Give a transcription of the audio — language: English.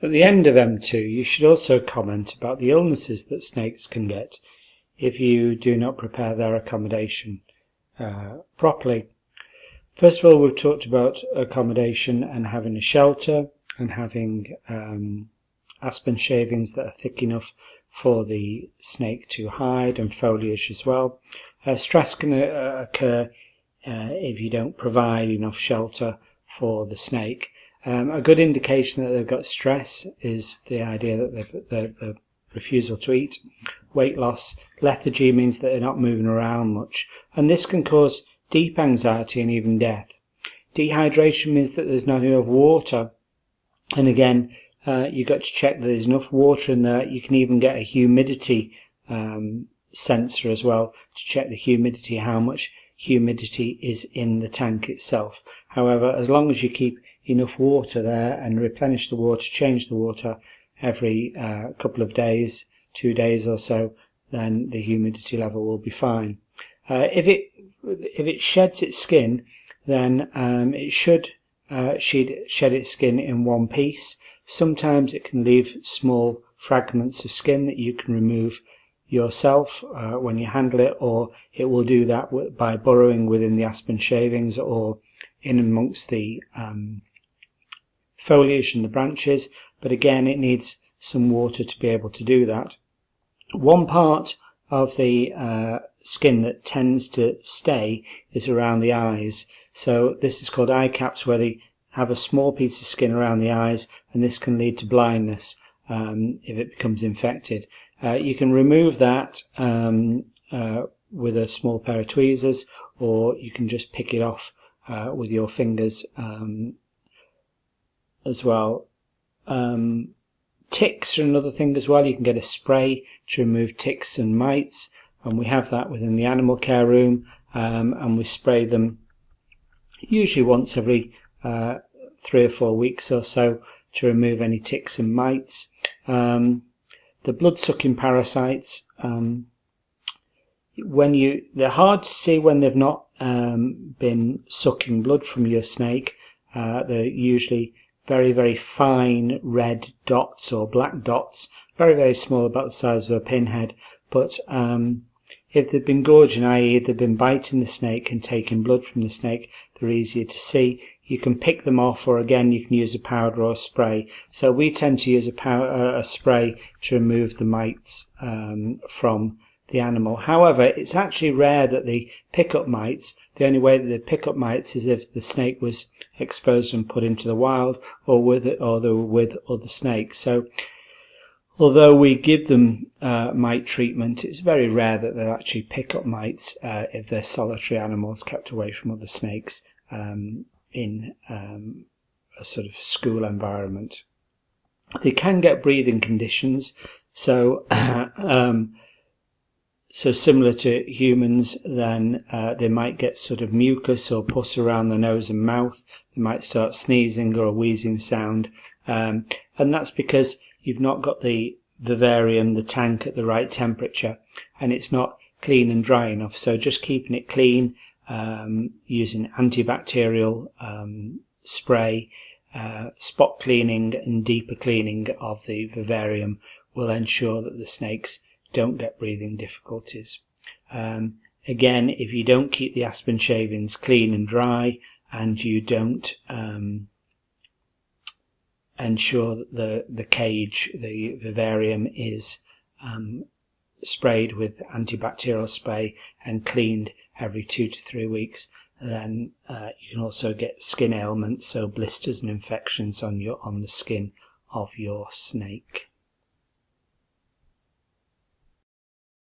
At the end of M2, you should also comment about the illnesses that snakes can get if you do not prepare their accommodation properly. First of all, we've talked about accommodation and having a shelter and having aspen shavings that are thick enough for the snake to hide, and foliage as well. Stress can occur if you don't provide enough shelter for the snake. A good indication that they've got stress is the idea that the refusal to eat, weight loss, lethargy means that they're not moving around much, and this can cause deep anxiety and even death. Dehydration means that there's not enough water, and again, you've got to check that there's enough water in there. You can even get a humidity sensor as well to check the humidity, how much humidity is in the tank itself. However, as long as you keep enough water there and replenish the water, change the water every couple of days, 2 days or so, then the humidity level will be fine. If it sheds its skin, then it should shed its skin in one piece. Sometimes it can leave small fragments of skin that you can remove yourself when you handle it, or it will do that by burrowing within the aspen shavings or in amongst the foliage and the branches, but again it needs some water to be able to do that. One part of the skin that tends to stay is around the eyes, so this is called eye caps, where they have a small piece of skin around the eyes, and this can lead to blindness if it becomes infected. You can remove that with a small pair of tweezers, or you can just pick it off with your fingers as well. Ticks are another thing as well. You can get a spray to remove ticks and mites, and we have that within the animal care room, and we spray them usually once every 3 or 4 weeks or so to remove any ticks and mites. The blood-sucking parasites, they're hard to see when they've not been sucking blood from your snake. They're usually very, very fine red dots or black dots, very, very small, about the size of a pinhead. But if they've been gorging, i.e. they've been biting the snake and taking blood from the snake, they're easier to see. You can pick them off, or again you can use a powder or spray. So we tend to use a spray to remove the mites from the animal. However, it's actually rare that they pick up mites. The only way that they pick up mites is if the snake was exposed and put into the wild, or they were with other snakes. So although we give them mite treatment, it's very rare that they'll actually pick up mites if they're solitary animals kept away from other snakes in a sort of school environment. They can get breathing conditions, so so similar to humans, then they might get sort of mucus or pus around the nose and mouth. They might start sneezing or a wheezing sound, and that's because you've not got the vivarium, the tank, at the right temperature, and it's not clean and dry enough. So just keeping it clean, using antibacterial spray, spot cleaning and deeper cleaning of the vivarium will ensure that the snakes don't get breathing difficulties. Again, if you don't keep the aspen shavings clean and dry, and you don't ensure that the cage, the vivarium, is sprayed with antibacterial spray and cleaned every 2 to 3 weeks, then you can also get skin ailments, so blisters and infections on the skin of your snake.